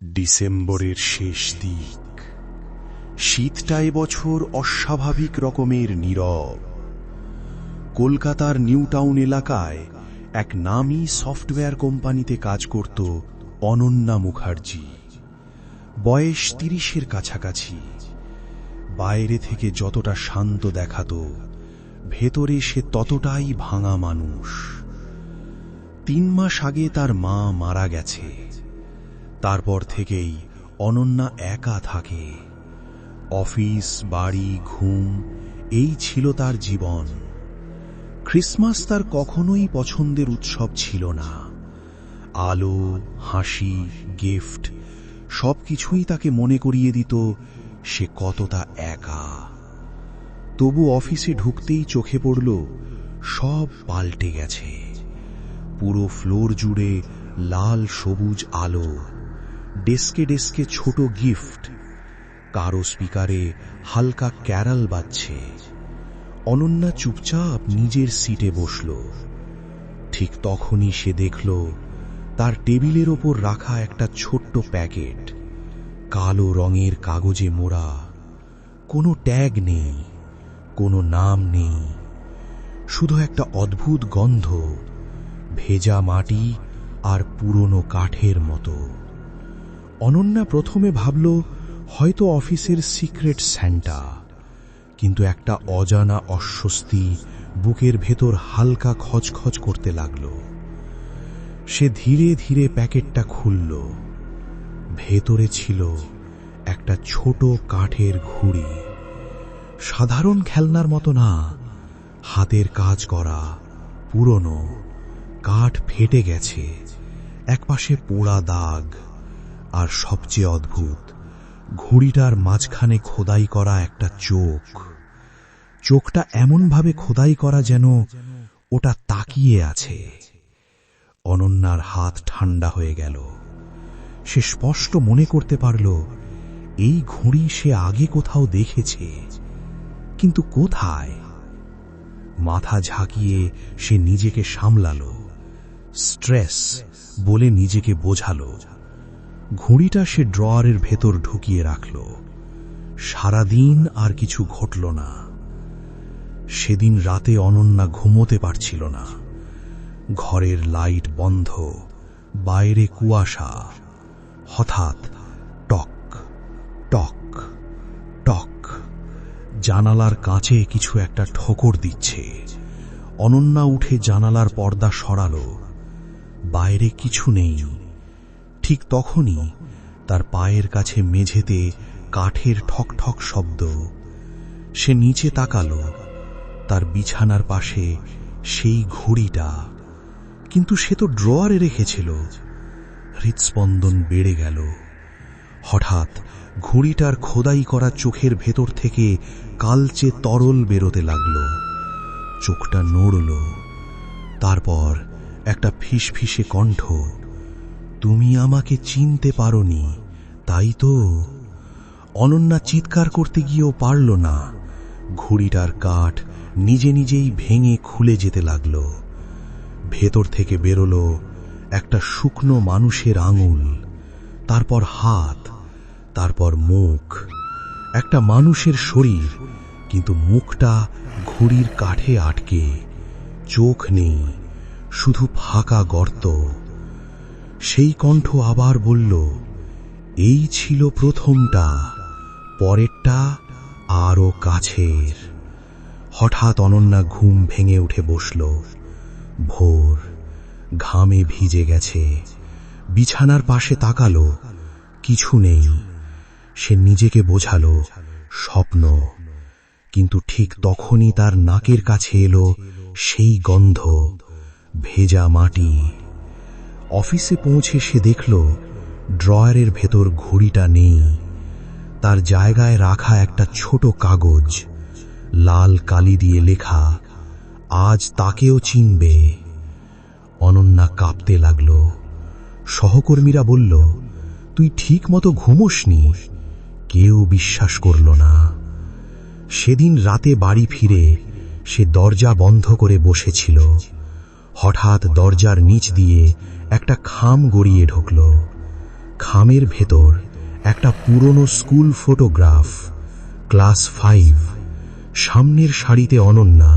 ডিসেম্বরের শেষ দিক। শীতটা এবছর অস্বাভাবিক রকমের নীরব। কলকাতার নিউ টাউন এলাকায় এক নামী সফটওয়্যার কোম্পানিতে কাজ করত অনন্যা মুখার্জি। বয়স ৩০-এর কাছাকাছি। বাইরে থেকে যতটা শান্ত দেখাত, ভেতরে সে ততটাই ভাঙা মানুষ। ৩ মাস আগে তার মা মারা গেছে। তারপর থেকেই অনন্যা একা থাকে। অফিস, বাড়ি, ঘুম এই ছিল তার জীবন। ক্রিসমাস তার কখনোই পছন্দের উৎসব ছিল না। আলো, হাসি, গিফট সবকিছুই তাকে মনে করিয়ে দিত সে কতটা একা। তবু অফিসে ঢুকতেই চোখে পড়ল সব পাল্টে গেছে। পুরো ফ্লোর জুড়ে লাল সবুজ আলো, ডেস্কে ডেস্কে ছোট গিফট, কারো স্পিকারে হালকা ক্যারল বাজছে। অনন্যা চুপচাপ নিজের সিটে বসল। ঠিক তখনই সে দেখল তার টেবিলের ওপর রাখা একটা ছোট্ট প্যাকেট, কালো রঙের কাগজে মোড়া। কোনো ট্যাগ নেই, কোনো নাম নেই, শুধু একটা অদ্ভুত গন্ধ, ভেজা মাটি আর পুরনো কাঠের মতো। অনন্যা প্রথমে ভাবল হয়তো অফিসের সিক্রেট স্যান্টা, কিন্তু একটা অজানা অস্বস্তি বুকের ভেতর হালকা খচখচ করতে লাগল। সে ধীরে ধীরে প্যাকেটটা খুলল। ভেতরে ছিল একটা ছোট কাঠের ঘুড়ি। সাধারণ খেলনার মতো না, হাতের কাজ করা, পুরনো, কাঠ ফেটে গেছে, একপাশে পোড়া দাগ। আর সবচেয়ে অদ্ভুত, ঘুড়িটার মাঝখানে খোদাই করা একটা চোখ। চোখটা এমনভাবে খোদাই করা যেন ওটা তাকিয়ে আছে। অনন্যার হাত ঠান্ডা হয়ে গেল। সে স্পষ্ট মনে করতে পারল এই ঘুড়ি সে আগে কোথাও দেখেছে, কিন্তু কোথায়? মাথা ঝাঁকিয়ে সে নিজেকে সামলাল। স্ট্রেস বলে নিজেকে বোঝালো। ঘুড়িটা সে ড্রয়ারের ভেতর ঢুকিয়ে রাখল। সারাদিন আর কিছু ঘটল না। সেদিন রাতে অনন্যা ঘুমোতে পারছিল না। ঘরের লাইট বন্ধ, বাইরে কুয়াশা। হঠাৎ টক টক টক, জানালার কাঁচে কিছু একটা ঠোকর দিচ্ছে। অনন্যা উঠে জানালার পর্দা সরাল। বাইরে কিছু নেই। ঠিক তখনই তার পায়ের কাছে মেঝেতে কাঠের ঠক ঠক শব্দ। সে নিচে তাকাল। তার বিছানার পাশে সেই ঘুড়িটা, কিন্তু সে তো ড্রয়ারে রেখেছিল। হৃৎস্পন্দন বেড়ে গেল। হঠাৎ ঘুড়িটার খোদাই করা চোখের ভেতর থেকে কালচে তরল বেরোতে লাগল। চোখটা নড়ল। তারপর একটা ফিসফিসে কণ্ঠ, তুমি আমাকে চিনতে পারোনি, তাই তো? অনন্যা চিৎকার করতে গিয়েও পারল না। ঘুড়িটার কাঠ নিজে নিজেই ভেঙে খুলে যেতে লাগল। ভেতর থেকে বেরোল একটা শুকনো মানুষের আঙুল, তারপর হাত, তারপর মুখ। একটা মানুষের শরীর, কিন্তু মুখটা ঘুড়ির কাঠে আটকে। চোখ নেই, শুধু ফাঁকা গর্ত। সেই কণ্ঠ আবার বলল, এই ছিল প্রথমটা, পরেরটা আরো কাছের। হঠাৎ অনন্যা ঘুম ভেঙে উঠে বসল। ভোর, ঘামে ভিজে গেছে। বিছানার পাশে তাকালো, কিছু নেই। সে নিজেকে বোঝালো স্বপ্ন। কিন্তু ঠিক তখনই তার নাকের কাছে এলো সেই গন্ধ, ভেজা মাটি। অফিসে পৌঁছে সে দেখল ড্রয়ারের ভেতর ঘুড়িটা নেই। তার জায়গায় রাখা একটা ছোট কাগজ, লাল কালি দিয়ে লেখা, আজ তাকেও চিনবে। অনন্যা কাঁপতে লাগল। সহকর্মীরা বলল, তুই ঠিক মতো ঘুমোসনি। কেউ বিশ্বাস করল না। সেদিন রাতে বাড়ি ফিরে সে দরজা বন্ধ করে বসেছিল। হঠাৎ দরজার নিচ দিয়ে একটা খাম গড়িয়ে ঢুকল। খামের ভেতর একটা পুরনো স্কুল ফটোগ্রাফ, ক্লাস 5। সামনের সারিতে অনন্যা,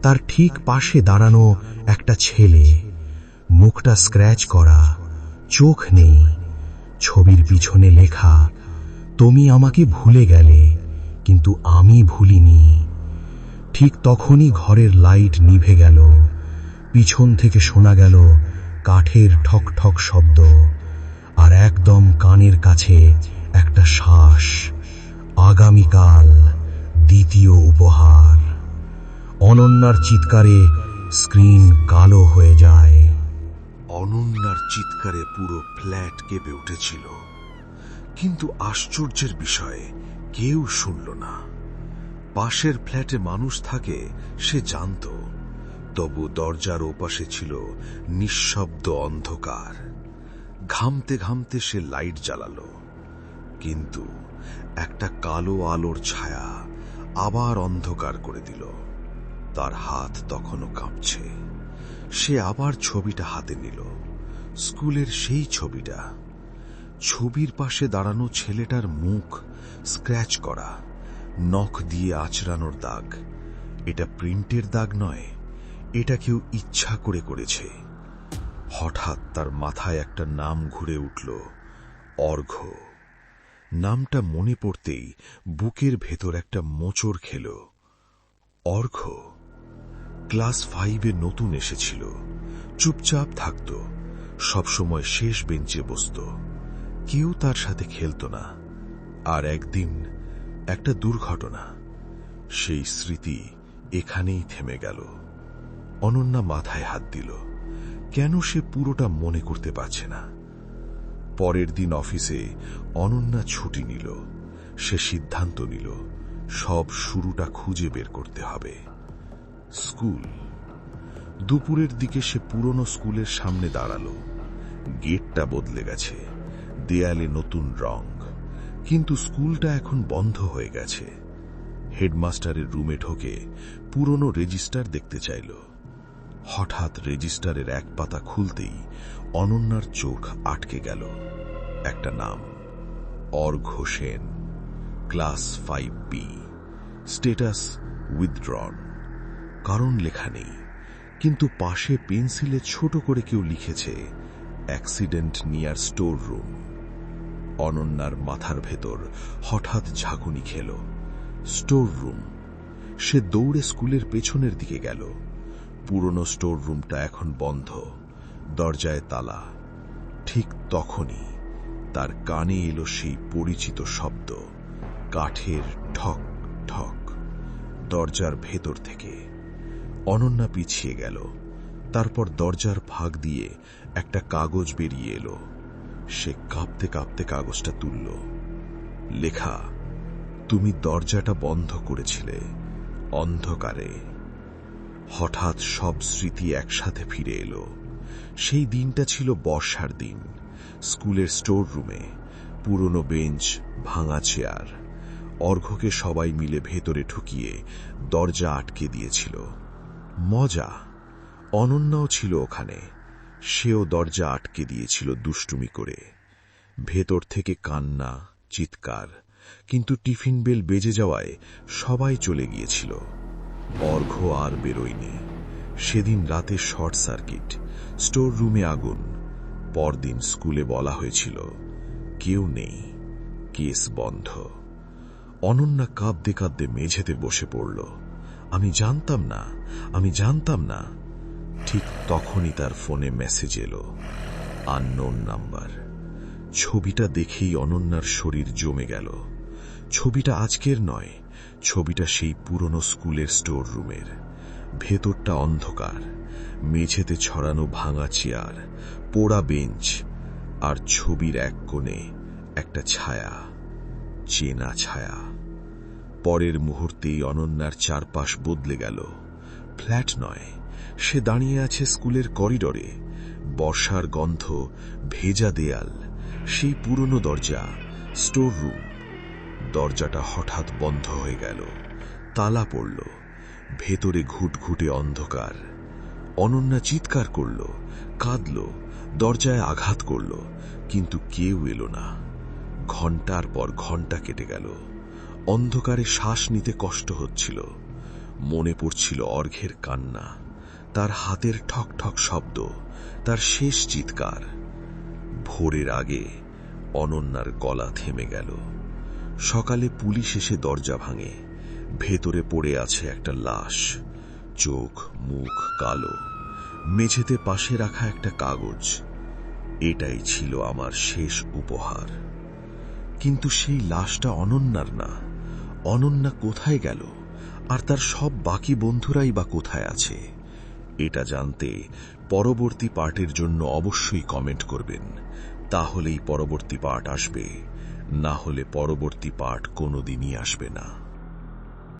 তার ঠিক পাশে দাঁড়ানো একটা ছেলে, মুখটা স্ক্র্যাচ করা, চোখ নেই। ছবির পিছনে লেখা, তুমি আমাকে ভুলে গেলে কিন্তু আমি ভুলিনি। ঠিক তখনই ঘরের লাইট নিভে গেল। পিছন থেকে শোনা গেল কাঠের ঠক ঠক শব্দ, আর একদম কানের কাছে একটা শ্বাস, আগামীকাল দ্বিতীয় উপহার। অনন্যার চিৎকারে স্ক্রিন কালো হয়ে যায়। অনন্যার চিৎকারে পুরো ফ্ল্যাট কেঁপে উঠেছিল, কিন্তু আশ্চর্যের বিষয়ে কেউ শুনল না। পাশের ফ্ল্যাটে মানুষ থাকে সে জানত, তবু দরজার ওপাশে ছিল নিঃশব্দ অন্ধকার। ঘামতে ঘামতে সে লাইট জ্বালালো, কিন্তু একটা কালো আলোর ছায়া আবার অন্ধকার করে দিল। তার হাত তখনও কাঁপছে। সে আবার ছবিটা হাতে নিল, স্কুলের সেই ছবিটা। ছবির পাশে দাঁড়ানো ছেলেটার মুখ স্ক্র্যাচ করা, নখ দিয়ে আঁচড়ানোর দাগ। এটা প্রিন্টের দাগ নয়, এটা কেউ ইচ্ছা করে করেছে। হঠাৎ তার মাথায় একটা নাম ঘুরে উঠল, অর্ঘ্য। নামটা মনে পড়তেই বুকের ভেতর একটা মোচড় খেল। অর্ঘ্য ক্লাস 5-এ নতুন এসেছিল, চুপচাপ থাকত, সবসময় শেষ বেঞ্চে বসত। কেউ তার সাথে খেলত না। আর একদিন একটা দুর্ঘটনা, সেই স্মৃতি এখানেই থেমে গেল। অনন্যা মাথায় হাত দিল। কেন সে পুরোটা মনে করতে পারছে না? পরের দিন অফিসে অনন্যা ছুটি নিল। সে সিদ্ধান্ত নিল, সব শুরুটা খুঁজে বের করতে হবে। স্কুল। দুপুরের দিকে সে পুরনো স্কুলের সামনে দাঁড়ালো। গেটটা বদলে গেছে, দেয়ালে নতুন রং, কিন্তু স্কুলটা এখন বন্ধ হয়ে গেছে। হেডমাস্টারের রুমে ঢোকে পুরনো রেজিস্টার দেখতে চাইল। হঠাৎ রেজিস্টারের এক পাতা খুলতেই অনন্যার চোখ আটকে গেল। একটা নাম, Arghya Sen, class 5B, status withdrawn. কারণ লেখা নেই, কিন্তু পাশে পেন্সিলে ছোট করে কেউ লিখেছে, অ্যাক্সিডেন্ট নিয়ার স্টোর রুম। অনন্যার মাথার ভেতর হঠাৎ ঝাঁকুনি খেল। Store room. সে দৌড়ে স্কুলের পেছনের দিকে গেল। পুরনো স্টোর রুমটা এখন বন্ধ, দরজায় তালা। ঠিক তখনই তার কানে এলো সেই পরিচিত শব্দ, কাঠের ঠক ঠক, দরজার ভেতর থেকে। অনন্যা পিছিয়ে গেল। তারপর দরজার ফাঁক দিয়ে একটা কাগজ বেরিয়ে এলো। সে কাঁপতে কাঁপতে কাগজটা তুলল। লেখা, তুমি দরজাটা বন্ধ করেছিলে অন্ধকারে। হঠাৎ সব স্মৃতি একসাথে ফিরে এলো। সেই দিনটা ছিল বর্ষার দিন। স্কুলের স্টোর রুমে পুরনো বেঞ্চ, ভাঙা চেয়ার। অর্ঘ্যকে সবাই মিলে ভেতরে ঢুকিয়ে দরজা আটকে দিয়েছিল। মজা, অনন্যাও ছিল ওখানে। সেও দরজা আটকে দিয়েছিল দুষ্টুমি করে। ভেতর থেকে কান্না, চিৎকার, কিন্তু টিফিন বেল বেজে যাওয়ায় সবাই চলে গিয়েছিল। অর্ঘ্য আর বেরোয়নি। সেদিন রাতে শর্ট সার্কিট, স্টোর রুমে আগুন। পরদিন স্কুলে বলা হয়েছিল, কেউ নেই, কেস বন্ধ। অনন্যা কাঁদতে কাঁদতে মেঝেতে বসে পড়ল। আমি জানতাম না। ঠিক তখনই তার ফোনে মেসেজ এলো, আননোন নাম্বার। ছবিটা দেখেই অনন্যার শরীর জমে গেল। ছবিটা আজকের নয়, ছবিটা সেই পুরনো স্কুলের স্টোর রুমের। ভেতরটা অন্ধকার, মেঝেতে ছড়ানো ভাঙা চেয়ার, পোড়া বেঞ্চ, আর ছবির এক কোণে একটা ছায়া, চেনা ছায়া। পরের মুহূর্তেই অনন্যার চারপাশ বদলে গেল। ফ্ল্যাট নয়, সে দাঁড়িয়ে আছে স্কুলের করিডরে। বর্ষার গন্ধ, ভেজা দেয়াল, সেই পুরনো দরজা, স্টোর রুম। দরজাটা হঠাৎ বন্ধ হয়ে গেল, তালা পড়ল। ভেতরে ঘুটঘুটে অন্ধকার। অনন্যা চিৎকার করল, কাঁদল, দরজায় আঘাত করল, কিন্তু কেউ এলো না। ঘন্টার পর ঘন্টা কেটে গেল। অন্ধকারে শ্বাস নিতে কষ্ট হচ্ছিল। মনে পড়ছিল অর্ঘ্যের কান্না, তার হাতের ঠক ঠক শব্দ, তার শেষ চিৎকার। ভোরের আগে অনন্যার গলা থেমে গেল। সকালে পুলিশ এসে দরজা ভাঙে। ভেতরে পড়ে আছে একটা লাশ, চোখ মুখ কালো, মেঝেতে পাশে রাখা একটা কাগজ। এটাই ছিল আমার শেষ উপহার। কিন্তু সেই লাশটা অনন্যার না। অনন্যা কোথায় গেল, আর তার সব বাকি বন্ধুরাই বা কোথায় আছে? এটা জানতে পরবর্তী পার্টের জন্য অবশ্যই কমেন্ট করবেন, তাহলেই পরবর্তী পার্ট আসবে, না হলে পরবর্তী পার্ট কোনোদিনই আসবে না।